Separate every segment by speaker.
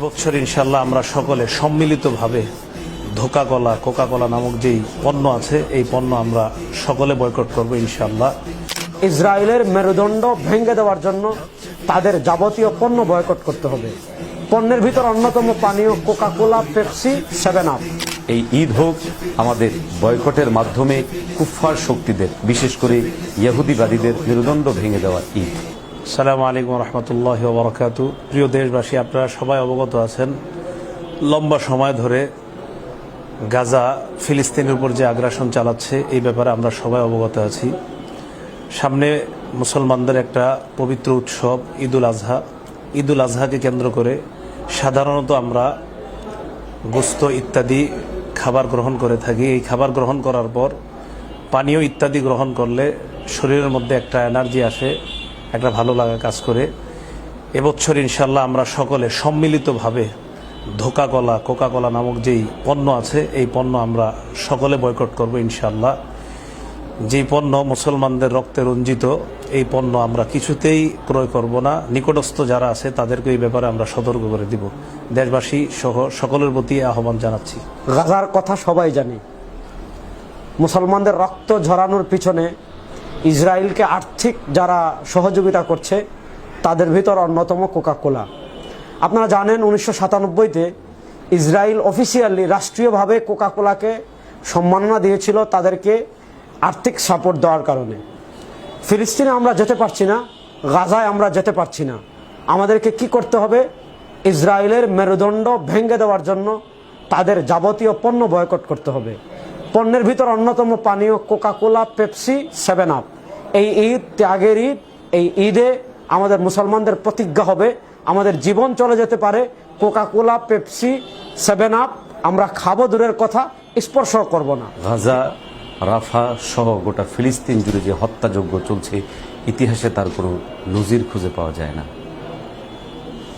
Speaker 1: এবছর ইনশাল্লাহ আমরা সকলে সম্মিলিতভাবে কোকা কোলা নামক যেই পণ্য আছে এই পণ্য আমরা সকলে বয়কট করব ইনশাল্লাহ।
Speaker 2: ইসরায়েলের মেরুদণ্ড ভেঙে দেওয়ার জন্য তাদের যাবতীয় পণ্য বয়কট করতে হবে। পণ্যের ভিতর অন্যতম পানীয় কোকা কোলা, পেপসি, 7 আপ।
Speaker 3: এই ঈদ হোক আমাদের বয়কটের মাধ্যমে কুফফার শক্তিদের, বিশেষ করে ইহুদিবাদীদের মেরুদণ্ড ভেঙে দেওয়ার ঈদ।
Speaker 1: আসসালামু আলাইকুম রহমতুল্লাহি ওয়া বারাকাতুহু। প্রিয় দেশবাসী, আপনারা সবাই অবগত আছেন লম্বা সময় ধরে গাজা ফিলিস্তিনের উপর যে আগ্রাসন চালাচ্ছে এই ব্যাপারে আমরা সবাই অবগত আছি। সামনে মুসলমানদের একটা পবিত্র উৎসব ঈদুল আজহাকে কেন্দ্র করে সাধারণত আমরা গোস্ত ইত্যাদি খাবার গ্রহণ করে থাকি। এই খাবার গ্রহণ করার পর পানীয় ইত্যাদি গ্রহণ করলে শরীরের মধ্যে একটা এনার্জি আসে, একটা ভালো লাগা কাজ করে। এবছর ইনশাল্লাহ আমরা সকলে সম্মিলিতভাবে কোকা কোলা নামক যেই পণ্য আছে এই পণ্য আমরা সকলে বয়কট করব ইনশাল্লাহ। যেই পণ্য মুসলমানদের রক্তে রঞ্জিত এই পণ্য আমরা কিছুতেই ক্রয় করব না। নিকটস্থ যারা আছে তাদেরকে এই ব্যাপারে আমরা সতর্ক করে দিব। দেশবাসী সহ সকলের প্রতি আহ্বান জানাচ্ছি।
Speaker 2: গাজার কথা সবাই জানি। মুসলমানদের রক্ত ঝরানোর পিছনে ইসরায়েলকে আর্থিক যারা সহযোগিতা করছে তাদের ভিতর অন্যতম কোকা কোলা। আপনারা জানেন 1997-তে ইসরায়েল অফিসিয়ালি রাষ্ট্রীয়ভাবে কোকা কোলাকে সম্মাননা দিয়েছিল তাদেরকে আর্থিক সাপোর্ট দেওয়ার কারণে। ফিলিস্তিনে আমরা যেতে পারছি না, গাজায় আমরা যেতে পারছি না। আমাদেরকে কি করতে হবে? ইসরায়েলের মেরুদণ্ড ভেঙে দেওয়ার জন্য তাদের যাবতীয় পণ্য বয়কট করতে হবে। পণ্যের ভিতর অন্যতম পানীয় কোকা কোলা, পেপসি, 7 আপ। এই ঈদ ত্যাগের ঈদ। এই ঈদে আমাদের মুসলমানদের প্রতিজ্ঞা হবে আমাদের জীবন চলে যেতে পারে, কোকা কোলা, পেপসি, 7 আপ আমরা খাবো দূরের কথা, স্পর্শ করব না।
Speaker 3: গাজা, রাফা সহ গোটা ফিলিস্তিন জুড়ে যে হত্যাযজ্ঞ চলছে, ইতিহাসে তার কোনো নজির খুঁজে পাওয়া যায় না।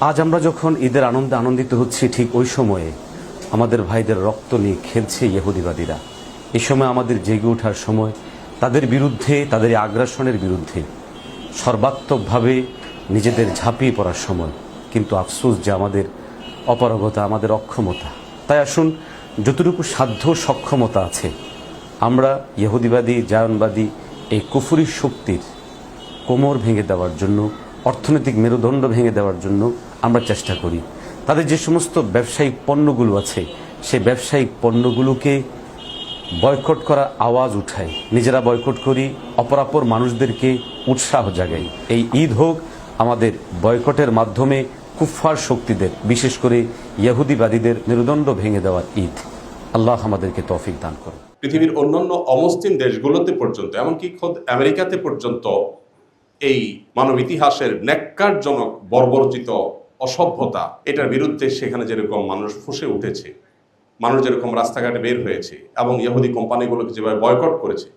Speaker 3: আজ আমরা যখন ঈদের আনন্দে আনন্দিত হচ্ছি, ঠিক ওই সময়ে আমাদের ভাইদের রক্ত নিয়ে খেলছে ইহুদিবাদীরা। এই সময় আমাদের জেগে ওঠার সময়, তাদের বিরুদ্ধে, তাদের আগ্রাসনের বিরুদ্ধে সর্বাত্মকভাবে নিজেদের ঝাঁপিয়ে পড়ার সময়। কিন্তু আফসোস যে আমাদের অপারগতা, আমাদের অক্ষমতা। তাই আসুন, যতটুকু সাধ্য সক্ষমতা আছে আমরা ইহুদিবাদী, জায়নবাদী এই কুফরি শক্তির কোমর ভেঙে দেওয়ার জন্য, অর্থনৈতিক মেরুদণ্ড ভেঙে দেওয়ার জন্য আমরা চেষ্টা করি। তাদের যে সমস্ত ব্যবসায়িক পণ্যগুলো আছে সেই ব্যবসায়িক পণ্যগুলোকে বয়কট করার আওয়াজ উঠাই, নিজেরা বয়কট করি, অপরাপর মানুষদেরকে উৎসাহ জাগাই। এই ঈদ হোক আমাদের বয়কটের মাধ্যমে কুফফার শক্তিদের, বিশেষ করে ইহুদিবাদীদের মেরুদণ্ড ভেঙে দেওয়ার ঈদ। আল্লাহ আমাদেরকে তৌফিক দান করুন।
Speaker 4: পৃথিবীর অন্যান্য অমুসলিম দেশগুলোতে পর্যন্ত, এমনকি খোদ আমেরিকাতে পর্যন্ত এই মানব ইতিহাসের ন্যাক্কারজনক বর্বরচিত অসভ্যতা, এটার বিরুদ্ধে সেখানে যেরকম মানুষ ফুঁসে উঠেছে, মানুষ যেরকম রাস্তাঘাটে বের হয়েছে এবং ইহুদি কোম্পানিগুলোকে যেভাবে বয়কট করেছে,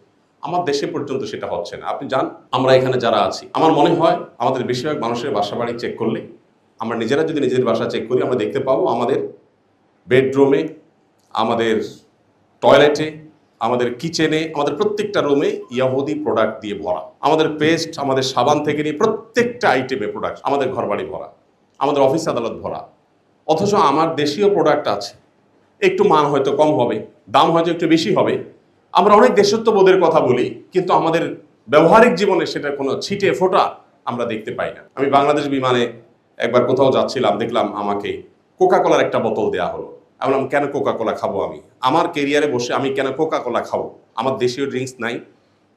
Speaker 4: আমার দেশে পর্যন্ত সেটা হচ্ছে না। আপনি জান, আমরা এখানে যারা আছি, আমার মনে হয় আমাদের বেশিরভাগ মানুষের বাসা বাড়ি চেক করলে, আমরা নিজেরা যদি নিজেদের বাসা চেক করি, আমরা দেখতে পাবো আমাদের বেডরুমে, আমাদের টয়লেটে, আমাদের কিচেনে, আমাদের প্রত্যেকটা রুমে ইহুদি প্রোডাক্ট দিয়ে ভরা। আমাদের পেস্ট, আমাদের সাবান থেকে নিয়ে প্রত্যেকটা আইটেমে প্রোডাক্ট, আমাদের ঘরবাড়ি ভরা, আমাদের অফিস আদালত ভরা। অথচ আমার দেশীয় প্রোডাক্ট আছে, একটু মান হয়তো কম হবে, দাম হয়তো একটু বেশি হবে। আমরা অনেক দেশত্ববোধের কথা বলি, কিন্তু আমাদের ব্যবহারিক জীবনে সেটার কোনো ছিটে ফোঁটা আমরা দেখতে পাই না। আমি বাংলাদেশ বিমানে একবার কোথাও যাচ্ছিলাম, দেখলাম আমাকে কোকা কোলার একটা বোতল দেওয়া হলো। আমি বললাম, কেন কোকা কোলা খাবো? আমি আমার কেরিয়ারে বসে আমি কেন কোকা কোলা খাবো? আমার দেশীয় ড্রিঙ্কস নাই,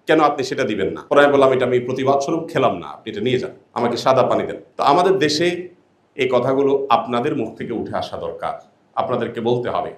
Speaker 4: কেন আপনি সেটা দিবেন না? পরে আমি বললাম, এটা আমি প্রতিবাদ স্বরূপ খেলাম না, আপনি এটা নিয়ে যান, আমাকে সাদা পানি দেন। তো আমাদের দেশে এই কথাগুলো আপনাদের মুখ থেকে উঠে আসা দরকার, আপনাদেরকে বলতে হবে।